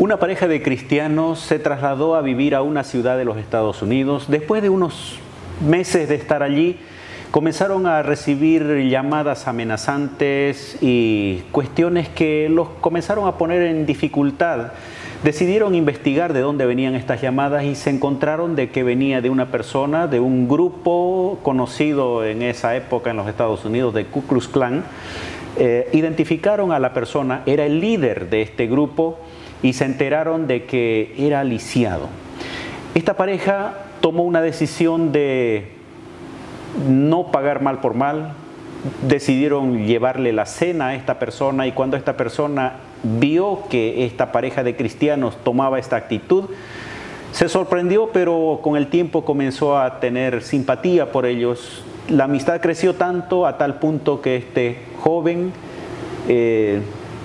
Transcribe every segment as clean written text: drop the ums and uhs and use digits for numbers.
Una pareja de cristianos se trasladó a vivir a una ciudad de los Estados Unidos. Después de unos meses de estar allí, comenzaron a recibir llamadas amenazantes y cuestiones que los comenzaron a poner en dificultad. Decidieron investigar de dónde venían estas llamadas y se encontraron de que venía de una persona, de un grupo conocido en esa época en los Estados Unidos, de Ku Klux Klan. Identificaron a la persona, era el líder de este grupo y se enteraron de que era lisiado. Esta pareja tomó una decisión de no pagar mal por mal. Decidieron llevarle la cena a esta persona y cuando esta persona vio que esta pareja de cristianos tomaba esta actitud, se sorprendió, pero con el tiempo comenzó a tener simpatía por ellos. La amistad creció tanto a tal punto que este joven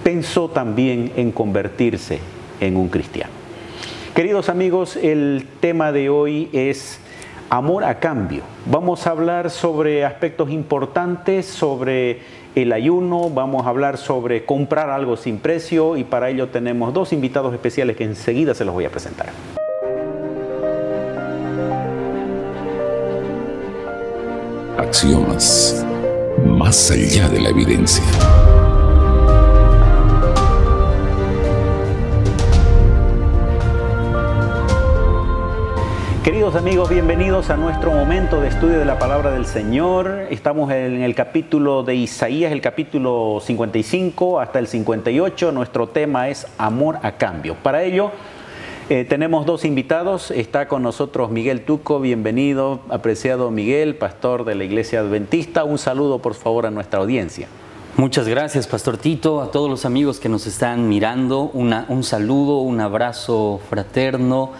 pensó también en convertirse en un cristiano. Queridos amigos, el tema de hoy es amor a cambio. Vamos a hablar sobre aspectos importantes, sobre el ayuno, vamos a hablar sobre comprar algo sin precio y para ello tenemos dos invitados especiales que enseguida se los voy a presentar. Axiomas, más allá de la evidencia. Queridos amigos, bienvenidos a nuestro momento de estudio de la palabra del Señor. Estamos en el capítulo de Isaías, el capítulo 55 hasta el 58. Nuestro tema es amor a cambio. Para ello tenemos dos invitados. Está con nosotros Miguel Tuco. Bienvenido, apreciado Miguel, pastor de la Iglesia Adventista. Un saludo, por favor, a nuestra audiencia. Muchas gracias, Pastor Tito. A todos los amigos que nos están mirando, un saludo, un abrazo fraterno.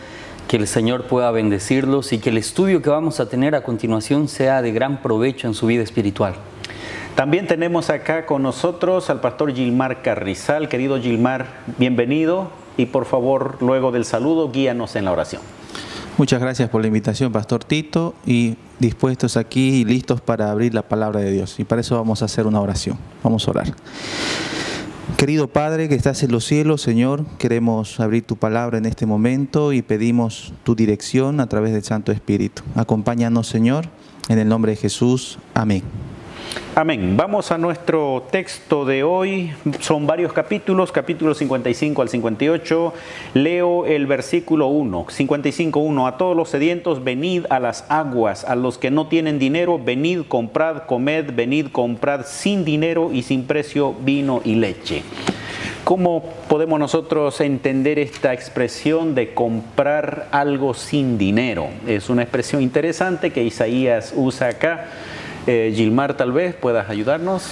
Que el Señor pueda bendecirlos y que el estudio que vamos a tener a continuación sea de gran provecho en su vida espiritual. También tenemos acá con nosotros al pastor Gilmar Carrizal. Querido Gilmar, bienvenido y por favor, luego del saludo, guíanos en la oración. Muchas gracias por la invitación, Pastor Tito, y dispuestos aquí y listos para abrir la palabra de Dios. Y para eso vamos a hacer una oración. Vamos a orar. Querido Padre que estás en los cielos, Señor, queremos abrir tu palabra en este momento y pedimos tu dirección a través del Santo Espíritu. Acompáñanos, Señor, en el nombre de Jesús. Amén. Amén. Vamos a nuestro texto de hoy. Son varios capítulos, capítulos 55 al 58. Leo el versículo 1, 55:1. A todos los sedientos, venid a las aguas. A los que no tienen dinero, venid, comprad, comed, venid, comprad sin dinero y sin precio vino y leche. ¿Cómo podemos nosotros entender esta expresión de comprar algo sin dinero? Es una expresión interesante que Isaías usa acá. Gilmar, tal vez puedas ayudarnos.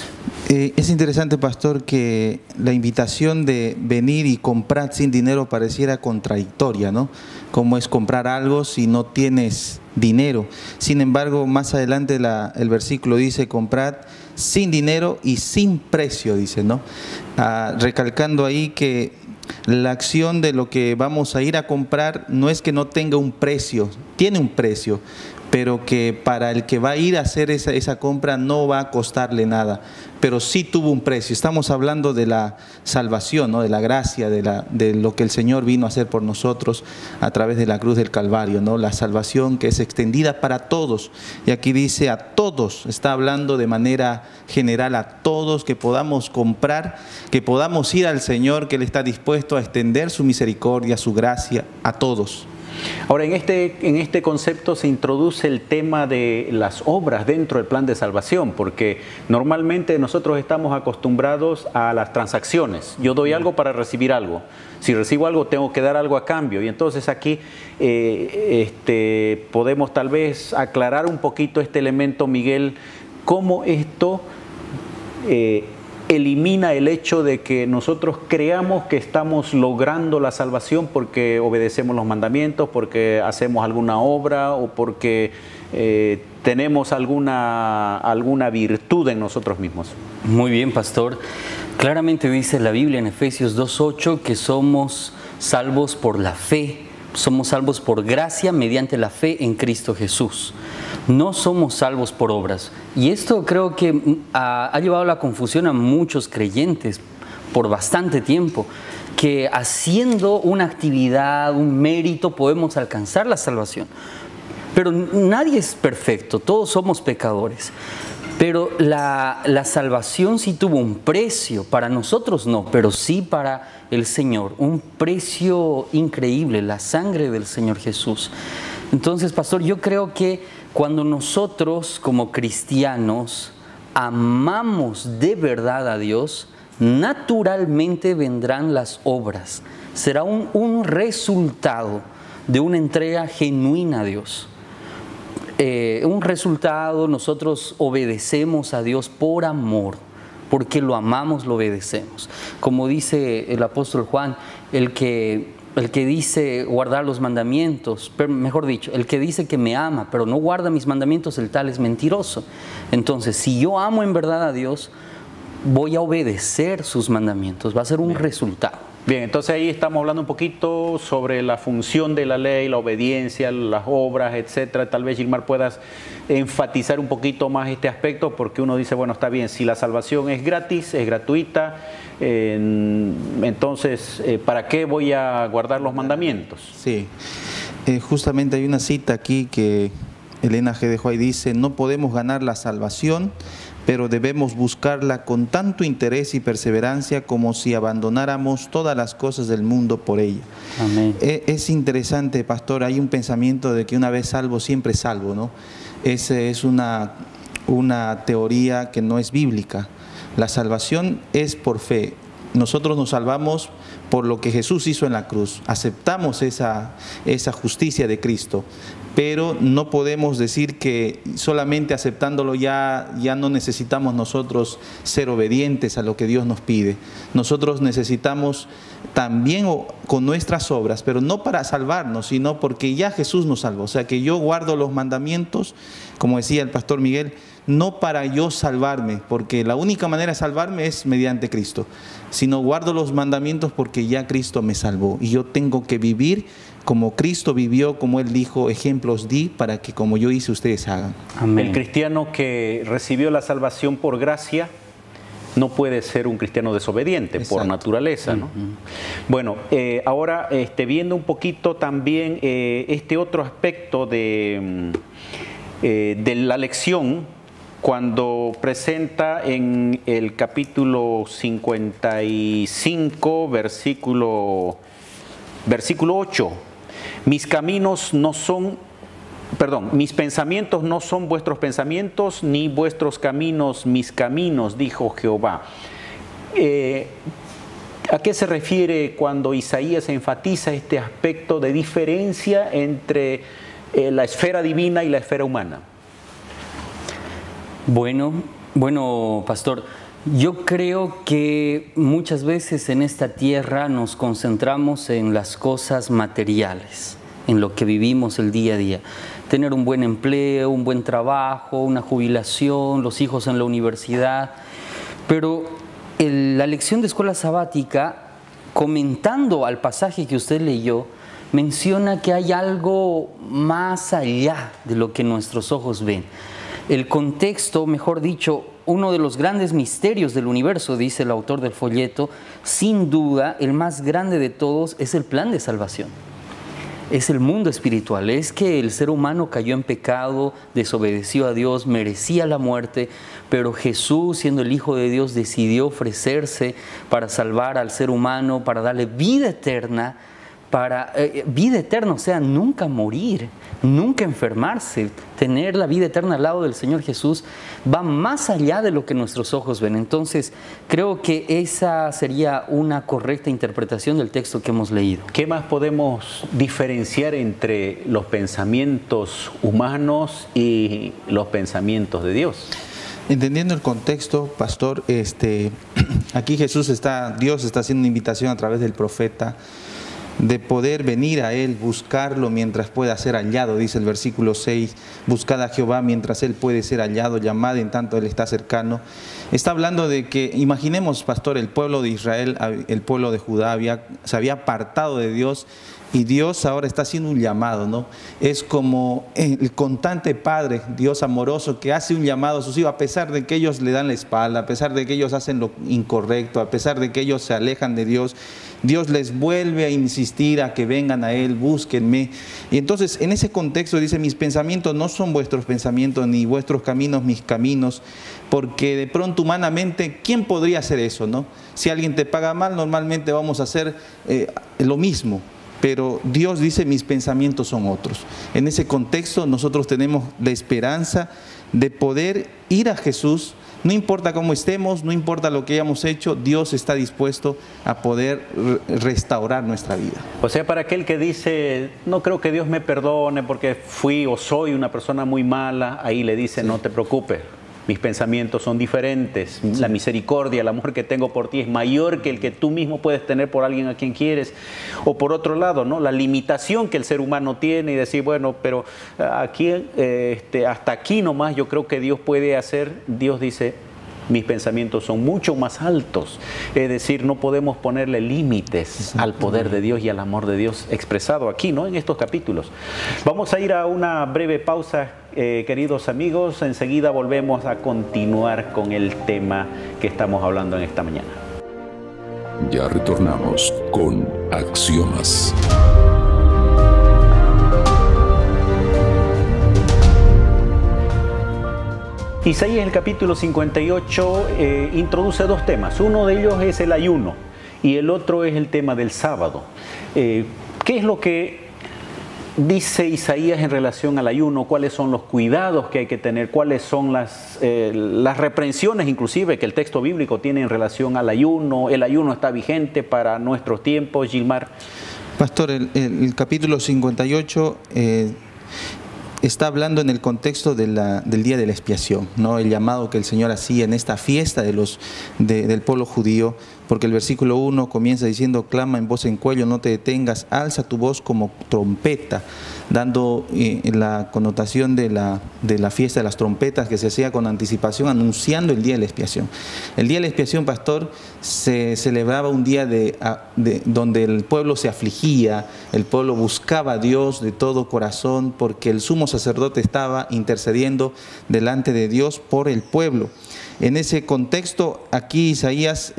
Es interesante, pastor, que la invitación de venir y comprar sin dinero pareciera contradictoria, ¿no? ¿Cómo es comprar algo si no tienes dinero? Sin embargo, más adelante el versículo dice comprad sin dinero y sin precio, dice, ¿no? Recalcando ahí que la acción de lo que vamos a ir a comprar no es que no tenga un precio, tiene un precio, pero que para el que va a ir a hacer esa compra no va a costarle nada, pero sí tuvo un precio. Estamos hablando de la salvación, ¿no? De la gracia, de lo que el Señor vino a hacer por nosotros a través de la cruz del Calvario, ¿no? La salvación que es extendida para todos. Y aquí dice a todos, está hablando de manera general a todos, que podamos comprar, que podamos ir al Señor, que Él está dispuesto a extender su misericordia, su gracia a todos. Ahora, en este concepto se introduce el tema de las obras dentro del plan de salvación, porque normalmente nosotros estamos acostumbrados a las transacciones. Yo doy algo para recibir algo. Si recibo algo, tengo que dar algo a cambio. Y entonces aquí podemos tal vez aclarar un poquito este elemento, Miguel, cómo esto elimina el hecho de que nosotros creamos que estamos logrando la salvación porque obedecemos los mandamientos, porque hacemos alguna obra o porque tenemos alguna virtud en nosotros mismos. Muy bien, pastor. Claramente dice la Biblia en Efesios 2:8 que somos salvos por la fe. Somos salvos por gracia mediante la fe en Cristo Jesús. No somos salvos por obras. Y esto creo que ha llevado a la confusión a muchos creyentes por bastante tiempo. que haciendo una actividad, un mérito, podemos alcanzar la salvación. Pero nadie es perfecto, todos somos pecadores. Pero la salvación sí tuvo un precio, para nosotros no, pero sí para el Señor, un precio increíble, la sangre del Señor Jesús. Entonces, pastor, yo creo que cuando nosotros como cristianos amamos de verdad a Dios, naturalmente vendrán las obras. Será un resultado de una entrega genuina a Dios. Un resultado, nosotros obedecemos a Dios por amor, porque lo amamos, lo obedecemos. Como dice el apóstol Juan, el que dice guardar los mandamientos, mejor dicho, el que dice que me ama, pero no guarda mis mandamientos, el tal es mentiroso. Entonces, si yo amo en verdad a Dios, voy a obedecer sus mandamientos, va a ser un resultado. Bien, entonces ahí estamos hablando un poquito sobre la función de la ley, la obediencia, las obras, etcétera. Tal vez, Gilmar, puedas enfatizar un poquito más este aspecto, porque uno dice, bueno, está bien, si la salvación es gratis, es gratuita, entonces, ¿para qué voy a guardar los mandamientos? Sí, justamente hay una cita aquí que Elena G. de White dice: no podemos ganar la salvación, pero debemos buscarla con tanto interés y perseverancia como si abandonáramos todas las cosas del mundo por ella. Amén. Es interesante, pastor, hay un pensamiento de que una vez salvo, siempre salvo, ¿no? Esa es una teoría que no es bíblica. La salvación es por fe. Nosotros nos salvamos por lo que Jesús hizo en la cruz. Aceptamos esa justicia de Cristo. Pero no podemos decir que solamente aceptándolo ya no necesitamos nosotros ser obedientes a lo que Dios nos pide. Nosotros necesitamos también con nuestras obras, pero no para salvarnos, sino porque ya Jesús nos salvó. O sea que yo guardo los mandamientos, como decía el pastor Miguel, no para yo salvarme, porque la única manera de salvarme es mediante Cristo, sino guardo los mandamientos porque ya Cristo me salvó y yo tengo que vivir como Cristo vivió, como Él dijo, ejemplos di para que como yo hice ustedes hagan. Amén. El cristiano que recibió la salvación por gracia no puede ser un cristiano desobediente. Exacto. Por naturaleza, ¿no? Bueno, ahora viendo un poquito también este otro aspecto de la lección, cuando presenta en el capítulo 55, versículo 8, mis pensamientos no son vuestros pensamientos, ni vuestros caminos mis caminos, dijo Jehová. ¿A qué se refiere cuando Isaías enfatiza este aspecto de diferencia entre la esfera divina y la esfera humana? Bueno, pastor, yo creo que muchas veces en esta tierra nos concentramos en las cosas materiales, en lo que vivimos el día a día. Tener un buen empleo, un buen trabajo, una jubilación, los hijos en la universidad. Pero la lección de escuela sabática, comentando al pasaje que usted leyó, menciona que hay algo más allá de lo que nuestros ojos ven. El contexto, mejor dicho, uno de los grandes misterios del universo, dice el autor del folleto, sin duda el más grande de todos es el plan de salvación. Es el mundo espiritual, es que el ser humano cayó en pecado, desobedeció a Dios, merecía la muerte, pero Jesús, siendo el Hijo de Dios, decidió ofrecerse para salvar al ser humano, para darle vida eterna, o sea, nunca morir, nunca enfermarse. Tener la vida eterna al lado del Señor Jesús va más allá de lo que nuestros ojos ven. Entonces, creo que esa sería una correcta interpretación del texto que hemos leído. ¿Qué más podemos diferenciar entre los pensamientos humanos y los pensamientos de Dios? Entendiendo el contexto, pastor, aquí Dios está haciendo una invitación a través del profeta de poder venir a Él, buscarlo mientras pueda ser hallado, dice el versículo 6, buscad a Jehová mientras Él puede ser hallado, llamad en tanto Él está cercano. Está hablando de que, imaginemos, pastor, el pueblo de Israel, el pueblo de Judá se había apartado de Dios Y Dios ahora está haciendo un llamado, ¿no? Es como el constante Padre, Dios amoroso, que hace un llamado a sus hijos, a pesar de que ellos le dan la espalda, a pesar de que ellos hacen lo incorrecto, a pesar de que ellos se alejan de Dios. Dios les vuelve a insistir a que vengan a Él, búsquenme. Y entonces, en ese contexto dice, mis pensamientos no son vuestros pensamientos, ni vuestros caminos mis caminos, porque de pronto humanamente, ¿quién podría hacer eso, no? Si alguien te paga mal, normalmente vamos a hacer lo mismo. Pero Dios dice, mis pensamientos son otros. En ese contexto nosotros tenemos la esperanza de poder ir a Jesús. No importa cómo estemos, no importa lo que hayamos hecho, Dios está dispuesto a poder restaurar nuestra vida. O sea, para aquel que dice, no creo que Dios me perdone porque fui o soy una persona muy mala, ahí le dice, no te preocupes. Mis pensamientos son diferentes, la misericordia, el amor que tengo por ti es mayor que el que tú mismo puedes tener por alguien a quien quieres. O por otro lado, ¿no? La limitación que el ser humano tiene y decir, bueno, pero aquí, hasta aquí nomás yo creo que Dios puede hacer. Dios dice, mis pensamientos son mucho más altos. Es decir, no podemos ponerle límites al poder de Dios y al amor de Dios expresado aquí, ¿no? En estos capítulos. Vamos a ir a una breve pausa, queridos amigos. Enseguida volvemos a continuar con el tema que estamos hablando en esta mañana. Ya retornamos con Axiomas. Isaías, el capítulo 58, introduce dos temas. Uno de ellos es el ayuno y el otro es el tema del sábado. ¿Qué es lo que dice Isaías en relación al ayuno? ¿Cuáles son los cuidados que hay que tener? ¿Cuáles son las reprensiones inclusive que el texto bíblico tiene en relación al ayuno? ¿El ayuno está vigente para nuestros tiempos, Gilmar? Pastor, el capítulo 58... está hablando en el contexto del día de la expiación, ¿no? El llamado que el Señor hacía en esta fiesta del pueblo judío, porque el versículo 1 comienza diciendo, clama en voz en cuello, no te detengas, alza tu voz como trompeta, dando la connotación de la fiesta de las trompetas que se hacía con anticipación, anunciando el día de la expiación. El día de la expiación, pastor, se celebraba un día donde el pueblo se afligía, el pueblo buscaba a Dios de todo corazón, porque el sumo sacerdote estaba intercediendo delante de Dios por el pueblo. En ese contexto, aquí Isaías,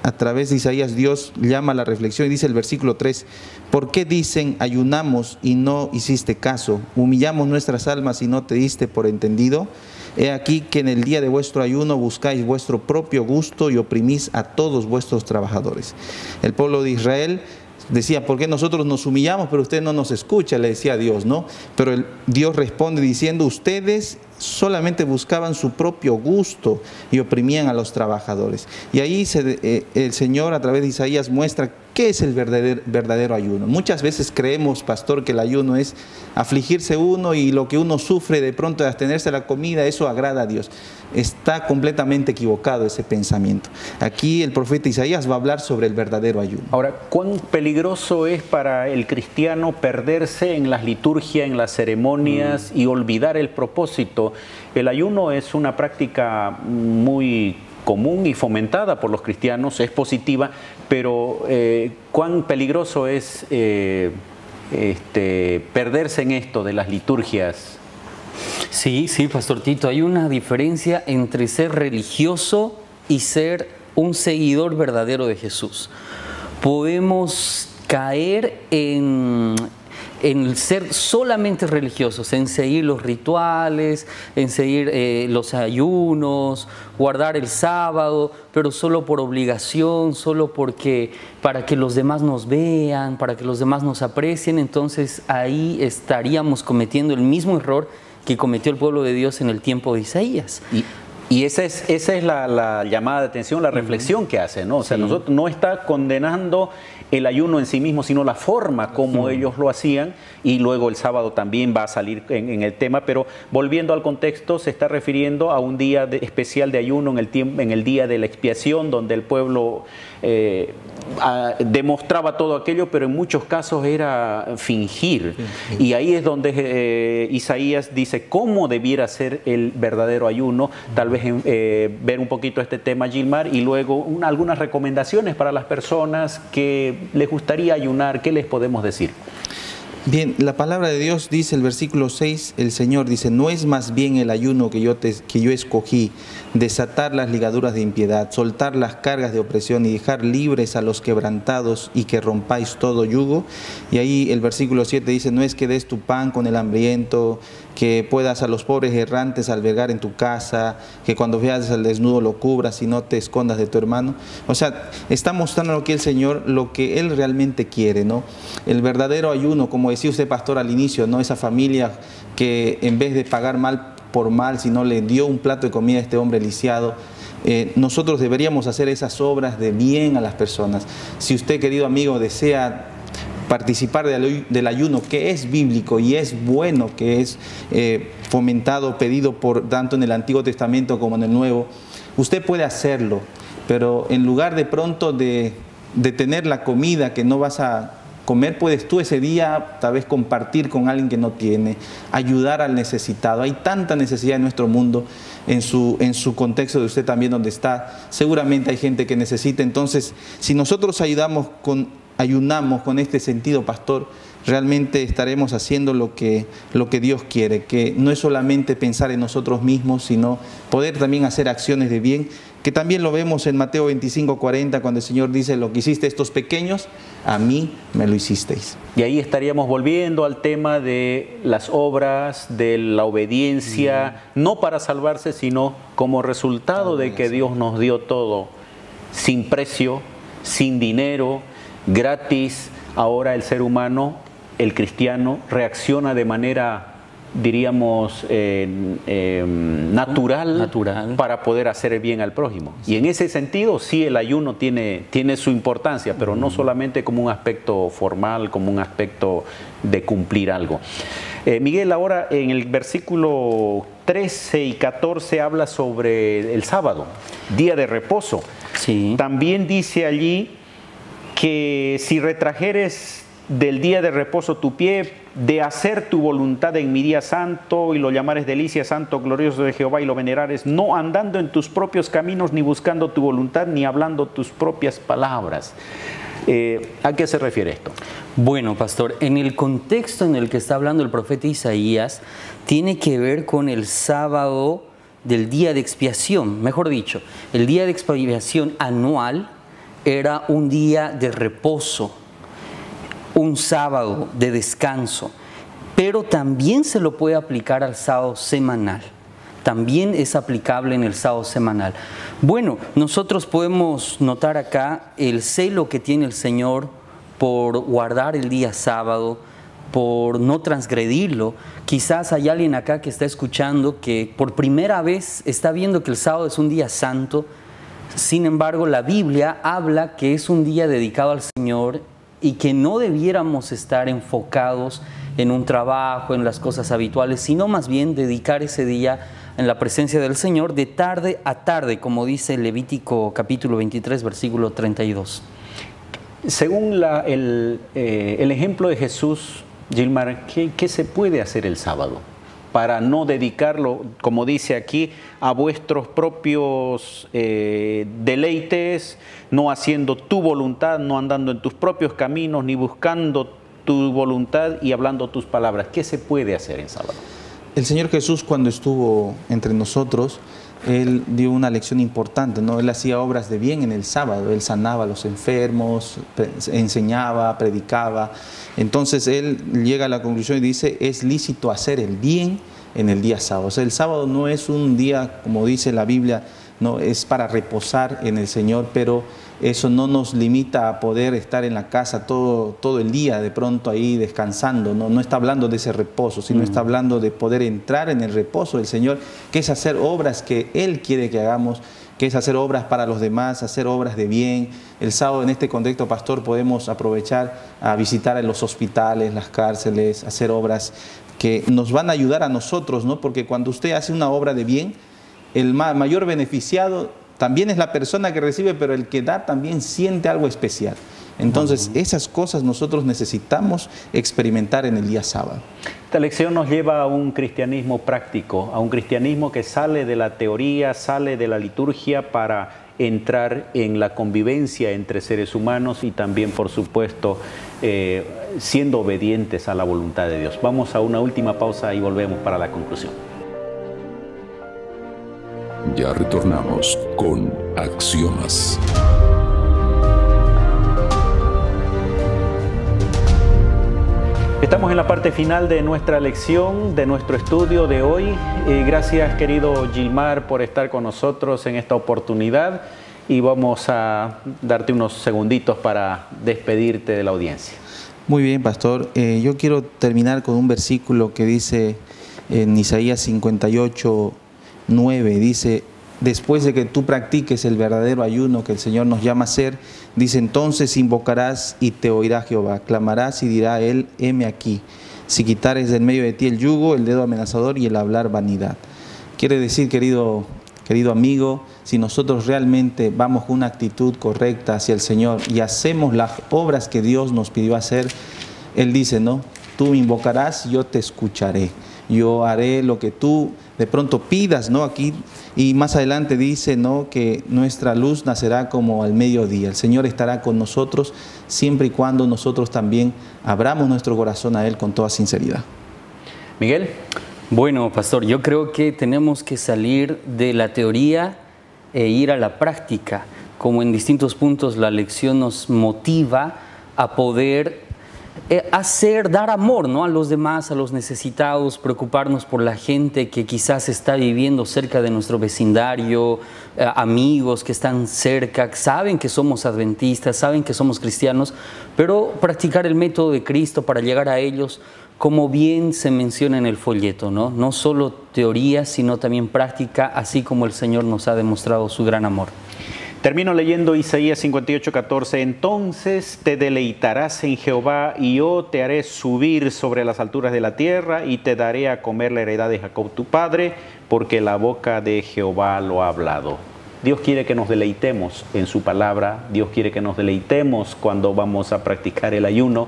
a través de Isaías, Dios llama a la reflexión y dice el versículo 3, ¿por qué dicen ayunamos y no hiciste caso? ¿Humillamos nuestras almas y no te diste por entendido? He aquí que en el día de vuestro ayuno buscáis vuestro propio gusto y oprimís a todos vuestros trabajadores. El pueblo de Israel decía, ¿por qué nosotros nos humillamos pero usted no nos escucha? Le decía a Dios, ¿no? Pero Dios responde diciendo, ustedes solamente buscaban su propio gusto y oprimían a los trabajadores. Y ahí el Señor a través de Isaías muestra qué es el verdadero ayuno. Muchas veces creemos, pastor, que el ayuno es afligirse uno y lo que uno sufre de pronto de abstenerse de la comida, eso agrada a Dios. Está completamente equivocado ese pensamiento. Aquí el profeta Isaías va a hablar sobre el verdadero ayuno. Ahora, ¿cuán peligroso es para el cristiano perderse en las liturgias, en las ceremonias y olvidar el propósito? El ayuno es una práctica muy común y fomentada por los cristianos, es positiva, pero ¿cuán peligroso es perderse en esto de las liturgias? Sí, Pastor Tito, hay una diferencia entre ser religioso y ser un seguidor verdadero de Jesús. Podemos caer en ser solamente religiosos, en seguir los rituales, en seguir los ayunos, guardar el sábado, pero solo por obligación, solo para que los demás nos vean, para que los demás nos aprecien. Entonces ahí estaríamos cometiendo el mismo error que cometió el pueblo de Dios en el tiempo de Isaías. Y esa es la llamada de atención, la reflexión que hace, ¿no? O sea, nosotros no está condenando el ayuno en sí mismo, sino la forma como ellos lo hacían, y luego el sábado también va a salir en el tema, pero volviendo al contexto, se está refiriendo a un día especial de ayuno en el día de la expiación, donde el pueblo demostraba todo aquello, pero en muchos casos era fingir. Y ahí es donde Isaías dice cómo debiera ser el verdadero ayuno. Tal vez ver un poquito este tema, Gilmar, y luego algunas recomendaciones para las personas que les gustaría ayunar, ¿qué les podemos decir? Bien, la palabra de Dios dice, el versículo 6, el Señor dice, no es más bien el ayuno que yo escogí, desatar las ligaduras de impiedad, soltar las cargas de opresión y dejar libres a los quebrantados y que rompáis todo yugo. Y ahí el versículo 7 dice, no es que des tu pan con el hambriento, que puedas a los pobres errantes albergar en tu casa, que cuando veas al desnudo lo cubras y no te escondas de tu hermano. O sea, está mostrando aquí el Señor lo que Él realmente quiere, ¿no? El verdadero ayuno, como decía usted, pastor, al inicio, ¿no? Esa familia que en vez de pagar mal por mal, sino le dio un plato de comida a este hombre lisiado. Nosotros deberíamos hacer esas obras de bien a las personas. Si usted, querido amigo, desea participar del ayuno, que es bíblico y es bueno, que es fomentado, pedido por tanto en el Antiguo Testamento como en el Nuevo, usted puede hacerlo, pero en lugar de pronto de tener la comida que no vas a comer, puedes tú ese día tal vez compartir con alguien que no tiene, ayudar al necesitado. Hay tanta necesidad en nuestro mundo, en su contexto de usted también donde está, seguramente hay gente que necesita. Entonces, si nosotros ayunamos con este sentido, pastor, realmente estaremos haciendo lo que Dios quiere, que no es solamente pensar en nosotros mismos, sino poder también hacer acciones de bien, que también lo vemos en Mateo 25:40, cuando el Señor dice, lo que hiciste estos pequeños, a mí me lo hicisteis. Y ahí estaríamos volviendo al tema de las obras, de la obediencia, no para salvarse, sino como resultado de que Dios nos dio todo, sin precio, sin dinero, gratis. Ahora el ser humano, el cristiano, reacciona de manera, diríamos, natural para poder hacer el bien al prójimo. Sí. Y en ese sentido, sí, el ayuno tiene su importancia, pero no solamente como un aspecto formal, como un aspecto de cumplir algo. Miguel, ahora en el versículo 13 y 14 habla sobre el sábado, día de reposo. Sí. También dice allí que si retrajeres del día de reposo tu pie, de hacer tu voluntad en mi día santo, y lo llamares delicia, santo, glorioso de Jehová, y lo venerares, no andando en tus propios caminos, ni buscando tu voluntad, ni hablando tus propias palabras. ¿A qué se refiere esto? Bueno, pastor, en el contexto en el que está hablando el profeta Isaías, tiene que ver con el sábado del día de expiación. Mejor dicho, el día de expiación anual era un día de reposo, un sábado de descanso, pero también se lo puede aplicar al sábado semanal. También es aplicable en el sábado semanal. Bueno, nosotros podemos notar acá el celo que tiene el Señor por guardar el día sábado, por no transgredirlo. Quizás hay alguien acá que está escuchando que por primera vez está viendo que el sábado es un día santo. Sin embargo, la Biblia habla que es un día dedicado al Señor y que no debiéramos estar enfocados en un trabajo, en las cosas habituales, sino más bien dedicar ese día en la presencia del Señor de tarde a tarde, como dice Levítico capítulo 23, versículo 32. Según el ejemplo de Jesús, Gilmar, ¿qué se puede hacer el sábado para no dedicarlo, como dice aquí, a vuestros propios deleites, no haciendo tu voluntad, no andando en tus propios caminos, ni buscando tu voluntad y hablando tus palabras? ¿Qué se puede hacer en sábado? El Señor Jesús, cuando estuvo entre nosotros, Él dio una lección importante, ¿no? Él hacía obras de bien en el sábado, Él sanaba a los enfermos, enseñaba, predicaba. Entonces Él llega a la conclusión y dice, es lícito hacer el bien en el día sábado. O sea, el sábado no es un día, como dice la Biblia, no es para reposar en el Señor, pero eso no nos limita a poder estar en la casa todo el día de pronto ahí descansando. No está hablando de ese reposo, sino está hablando de poder entrar en el reposo del Señor, que es hacer obras que Él quiere que hagamos, que es hacer obras para los demás, hacer obras de bien. El sábado, en este contexto, pastor, podemos aprovechar a visitar en los hospitales, las cárceles, hacer obras que nos van a ayudar a nosotros, ¿no? Porque cuando usted hace una obra de bien, el mayor beneficiado también es la persona que recibe, pero el que da también siente algo especial. Entonces, esas cosas nosotros necesitamos experimentar en el día sábado. Esta lección nos lleva a un cristianismo práctico, a un cristianismo que sale de la teoría, sale de la liturgia para entrar en la convivencia entre seres humanos y también, por supuesto, siendo obedientes a la voluntad de Dios. Vamos a una última pausa y volvemos para la conclusión. Ya retornamos con Axiomas. Estamos en la parte final de nuestra lección, de nuestro estudio de hoy. Gracias, querido Gilmar, por estar con nosotros en esta oportunidad y vamos a darte unos segunditos para despedirte de la audiencia. Muy bien, pastor. Yo quiero terminar con un versículo que dice en Isaías 58, 9, dice: después de que tú practiques el verdadero ayuno que el Señor nos llama a hacer, dice, entonces invocarás y te oirá Jehová, clamarás y dirá él, heme aquí. Si quitares del medio de ti el yugo, el dedo amenazador y el hablar vanidad. Quiere decir, querido amigo, si nosotros realmente vamos con una actitud correcta hacia el Señor y hacemos las obras que Dios nos pidió hacer, Él dice, ¿no? Tú me invocarás, yo te escucharé. Yo haré lo que tú de pronto pidas, ¿no? Aquí, y más adelante dice, ¿no?, que nuestra luz nacerá como al mediodía. El Señor estará con nosotros siempre y cuando nosotros también abramos nuestro corazón a Él con toda sinceridad. Miguel. Bueno, pastor, yo creo que tenemos que salir de la teoría e ir a la práctica. Como en distintos puntos la lección nos motiva a poder dar amor, ¿no?, a los demás, a los necesitados, preocuparnos por la gente que quizás está viviendo cerca de nuestro vecindario, amigos que están cerca, saben que somos adventistas, saben que somos cristianos, pero practicar el método de Cristo para llegar a ellos, como bien se menciona en el folleto, ¿no? No solo teoría, sino también práctica, así como el Señor nos ha demostrado su gran amor. Termino leyendo Isaías 58:14. Entonces te deleitarás en Jehová y yo te haré subir sobre las alturas de la tierra y te daré a comer la heredad de Jacob tu padre, porque la boca de Jehová lo ha hablado. Dios quiere que nos deleitemos en su palabra. Dios quiere que nos deleitemos cuando vamos a practicar el ayuno.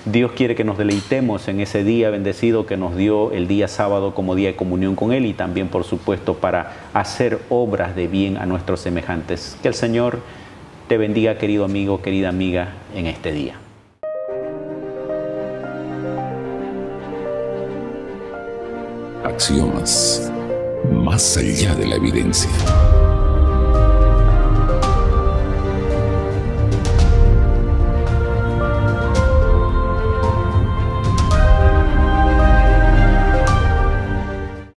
Dios quiere que nos deleitemos en ese día bendecido que nos dio el día sábado como día de comunión con Él y también, por supuesto, para hacer obras de bien a nuestros semejantes. Que el Señor te bendiga, querido amigo, querida amiga, en este día. Axiomas, más allá de la evidencia.